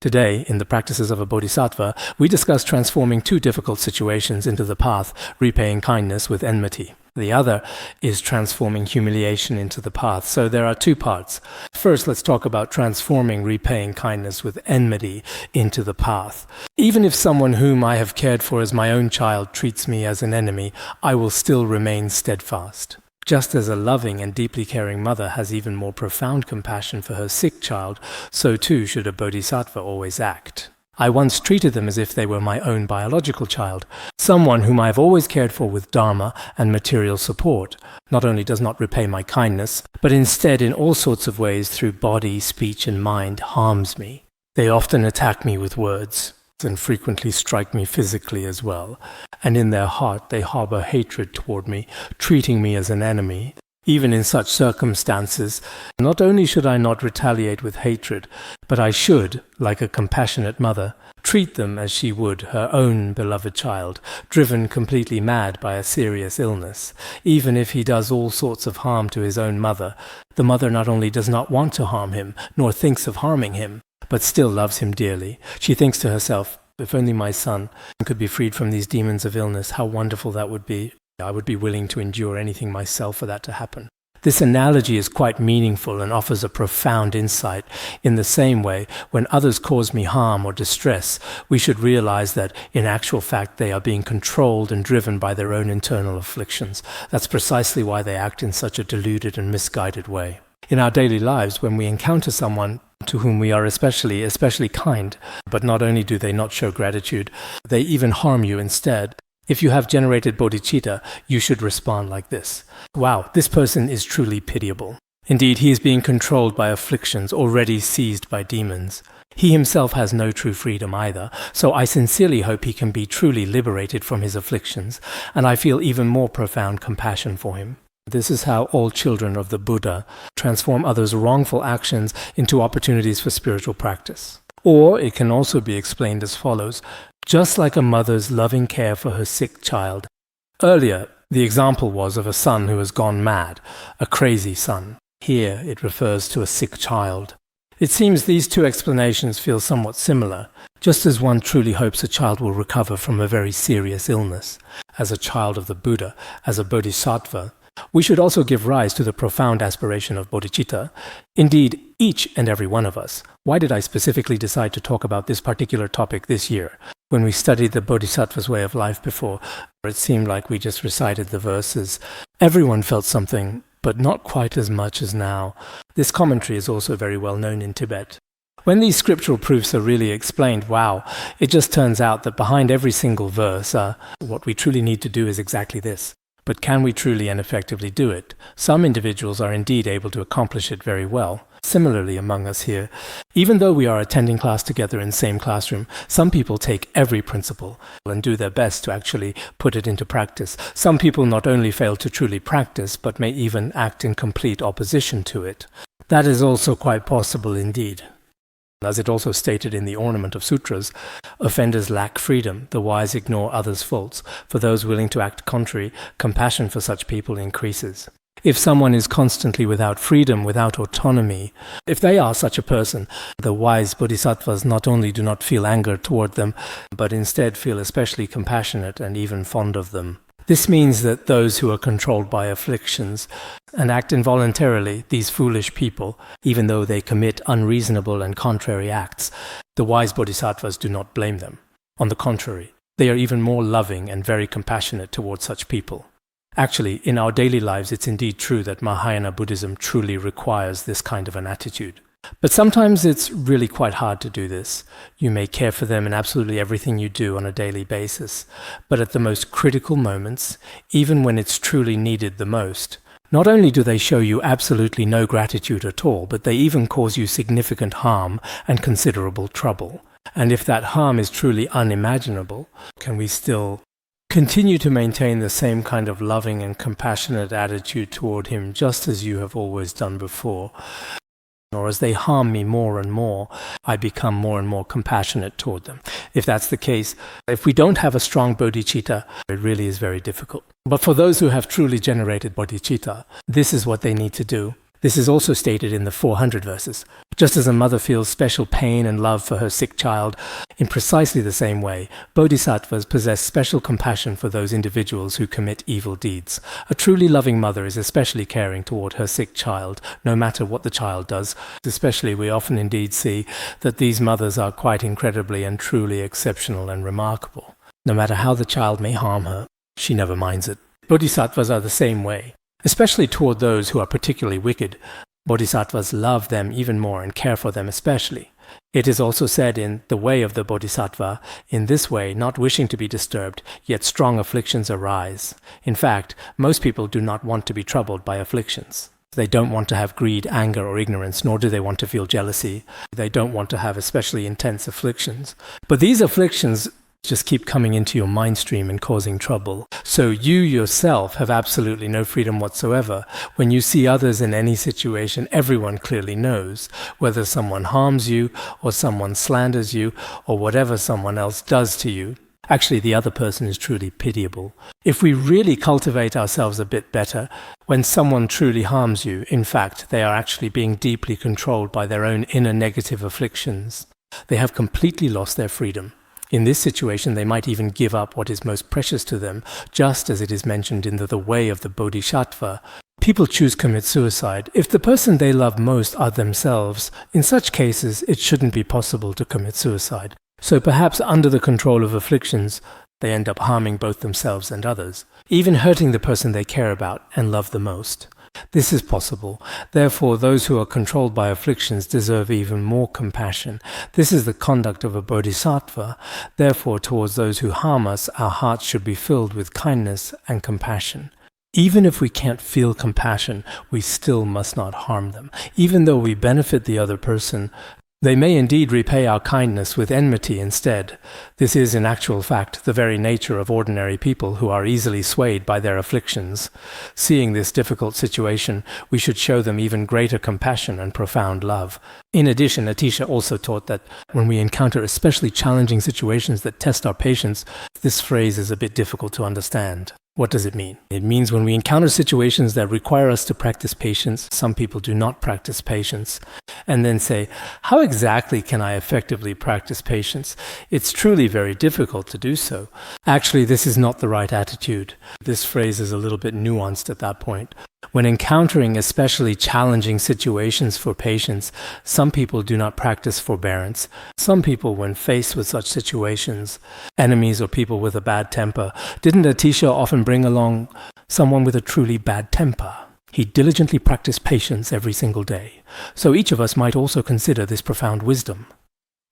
Today, in the Practices of a Bodhisattva, we discuss transforming two difficult situations into the path, repaying kindness with enmity. The other is transforming humiliation into the path. So there are two parts. First, let's talk about transforming repaying kindness with enmity into the path. Even if someone whom I have cared for as my own child treats me as an enemy, I will still remain steadfast. Just as a loving and deeply caring mother has even more profound compassion for her sick child, so too should a bodhisattva always act. I once treated them as if they were my own biological child, someone whom I have always cared for with dharma and material support. Not only does not repay my kindness, but instead in all sorts of ways through body, speech and mind harms me. They often attack me with words, and frequently strike me physically as well, and in their heart they harbor hatred toward me, treating me as an enemy. Even in such circumstances, not only should I not retaliate with hatred, but I should, like a compassionate mother, treat them as she would her own beloved child, driven completely mad by a serious illness. Even if he does all sorts of harm to his own mother, the mother not only does not want to harm him, nor thinks of harming him, but still loves him dearly. She thinks to herself, if only my son could be freed from these demons of illness, how wonderful that would be. I would be willing to endure anything myself for that to happen. This analogy is quite meaningful and offers a profound insight. In the same way, when others cause me harm or distress, we should realize that, in actual fact, they are being controlled and driven by their own internal afflictions. That's precisely why they act in such a deluded and misguided way. In our daily lives, when we encounter someone to whom we are especially kind, but not only do they not show gratitude, they even harm you instead. If you have generated bodhicitta, you should respond like this. Wow, this person is truly pitiable. Indeed, he is being controlled by afflictions, already seized by demons. He himself has no true freedom either, so I sincerely hope he can be truly liberated from his afflictions, and I feel even more profound compassion for him. This is how all children of the Buddha transform others' wrongful actions into opportunities for spiritual practice. Or it can also be explained as follows. Just like a mother's loving care for her sick child. Earlier, the example was of a son who has gone mad, a crazy son. Here, it refers to a sick child. It seems these two explanations feel somewhat similar, just as one truly hopes a child will recover from a very serious illness. As a child of the Buddha, as a bodhisattva, we should also give rise to the profound aspiration of bodhicitta. Indeed, each and every one of us. Why did I specifically decide to talk about this particular topic this year? When we studied the Bodhisattva's way of life before, it seemed like we just recited the verses. Everyone felt something, but not quite as much as now. This commentary is also very well known in Tibet. When these scriptural proofs are really explained, wow, it just turns out that behind every single verse, what we truly need to do is exactly this. But can we truly and effectively do it? Some individuals are indeed able to accomplish it very well. Similarly among us here, even though we are attending class together in the same classroom, some people take every principle and do their best to actually put it into practice. Some people not only fail to truly practice, but may even act in complete opposition to it. That is also quite possible indeed. As it also stated in the Ornament of Sutras, offenders lack freedom, the wise ignore others' faults. For those willing to act contrary, compassion for such people increases. If someone is constantly without freedom, without autonomy, if they are such a person, the wise bodhisattvas not only do not feel anger toward them, but instead feel especially compassionate and even fond of them. This means that those who are controlled by afflictions and act involuntarily, these foolish people, even though they commit unreasonable and contrary acts, the wise bodhisattvas do not blame them. On the contrary, they are even more loving and very compassionate towards such people. Actually, in our daily lives, it's indeed true that Mahayana Buddhism truly requires this kind of an attitude. But sometimes it's really quite hard to do this. You may care for them in absolutely everything you do on a daily basis, but at the most critical moments, even when it's truly needed the most, not only do they show you absolutely no gratitude at all, but they even cause you significant harm and considerable trouble. And if that harm is truly unimaginable, can we still continue to maintain the same kind of loving and compassionate attitude toward him just as you have always done before? Or as they harm me more and more, I become more and more compassionate toward them. If that's the case, if we don't have a strong bodhicitta, it really is very difficult. But for those who have truly generated bodhicitta, this is what they need to do. This is also stated in the 400 verses. Just as a mother feels special pain and love for her sick child, in precisely the same way, bodhisattvas possess special compassion for those individuals who commit evil deeds. A truly loving mother is especially caring toward her sick child, no matter what the child does. Especially, we often indeed see that these mothers are quite incredibly and truly exceptional and remarkable. No matter how the child may harm her, she never minds it. Bodhisattvas are the same way. Especially toward those who are particularly wicked, bodhisattvas love them even more and care for them especially. It is also said in The Way of the Bodhisattva, in this way, not wishing to be disturbed, yet strong afflictions arise. In fact, most people do not want to be troubled by afflictions. They don't want to have greed, anger, or ignorance, nor do they want to feel jealousy. They don't want to have especially intense afflictions. But these afflictions just keep coming into your mind stream and causing trouble. So you yourself have absolutely no freedom whatsoever. When you see others in any situation, everyone clearly knows whether someone harms you or someone slanders you or whatever someone else does to you. Actually, the other person is truly pitiable. If we really cultivate ourselves a bit better, when someone truly harms you, in fact, they are actually being deeply controlled by their own inner negative afflictions. They have completely lost their freedom. In this situation, they might even give up what is most precious to them, just as it is mentioned in the Way of the Bodhisattva. People choose to commit suicide. If the person they love most are themselves, in such cases, it shouldn't be possible to commit suicide. So perhaps under the control of afflictions, they end up harming both themselves and others, even hurting the person they care about and love the most. This is possible. Therefore, those who are controlled by afflictions deserve even more compassion. This is the conduct of a bodhisattva. Therefore, towards those who harm us, our hearts should be filled with kindness and compassion. Even if we can't feel compassion, we still must not harm them. Even though we benefit the other person, they may indeed repay our kindness with enmity instead. This is, in actual fact, the very nature of ordinary people who are easily swayed by their afflictions. Seeing this difficult situation, we should show them even greater compassion and profound love. In addition, Atisha also taught that when we encounter especially challenging situations that test our patience, this phrase is a bit difficult to understand. What does it mean? It means when we encounter situations that require us to practice patience, some people do not practice patience, and then say, how exactly can I effectively practice patience? It's truly very difficult to do so. Actually, this is not the right attitude. This phrase is a little bit nuanced at that point. When encountering especially challenging situations for patience, some people do not practice forbearance. Some people, when faced with such situations, enemies or people with a bad temper, didn't Atisha often bring along someone with a truly bad temper? He diligently practiced patience every single day. So each of us might also consider this profound wisdom.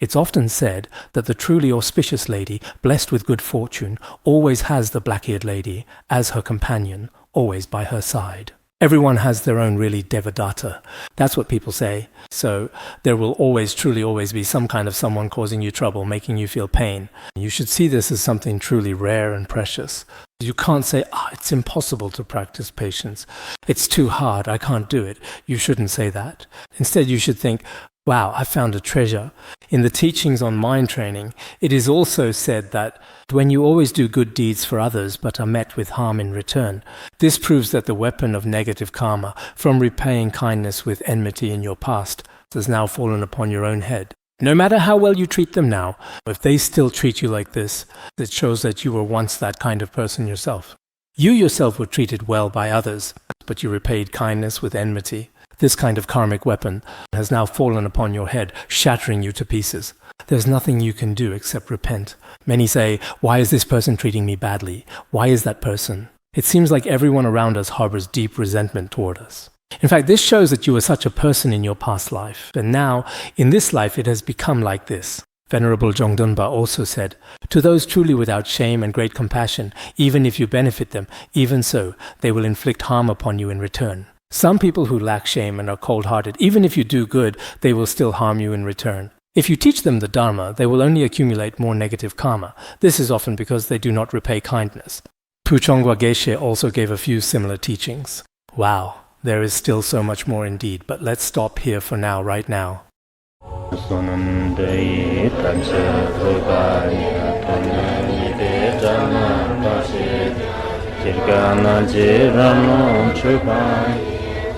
It's often said that the truly auspicious lady, blessed with good fortune, always has the black-eared lady as her companion, always by her side. Everyone has their own really devadatta. That's what people say. So there will truly always be some kind of someone causing you trouble, making you feel pain. You should see this as something truly rare and precious. You can't say, it's impossible to practice patience. It's too hard, I can't do it. You shouldn't say that. Instead, you should think, wow, I found a treasure. In the teachings on mind training, it is also said that when you always do good deeds for others but are met with harm in return, this proves that the weapon of negative karma from repaying kindness with enmity in your past has now fallen upon your own head. No matter how well you treat them now, if they still treat you like this, it shows that you were once that kind of person yourself. You yourself were treated well by others, but you repaid kindness with enmity. This kind of karmic weapon has now fallen upon your head, shattering you to pieces. There's nothing you can do except repent. Many say, why is this person treating me badly? Why is that person? It seems like everyone around us harbors deep resentment toward us. In fact, this shows that you were such a person in your past life, and now, in this life, it has become like this. Venerable Jongdunpa also said, to those truly without shame and great compassion, even if you benefit them, even so, they will inflict harm upon you in return. Some people who lack shame and are cold-hearted, even if you do good, they will still harm you in return. If you teach them the Dharma, they will only accumulate more negative karma. This is often because they do not repay kindness. Puchongwa Geshe also gave a few similar teachings. Wow, there is still so much more indeed, but let's stop here for now, right now.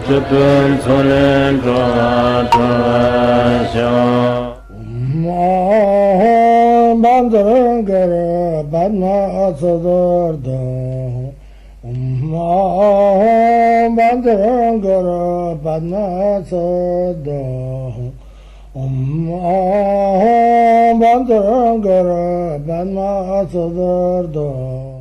Chupun Solen Trasha Bandangara Badma Sodargye Bandangara Badma Sodargye Bandangara Badma Sodargye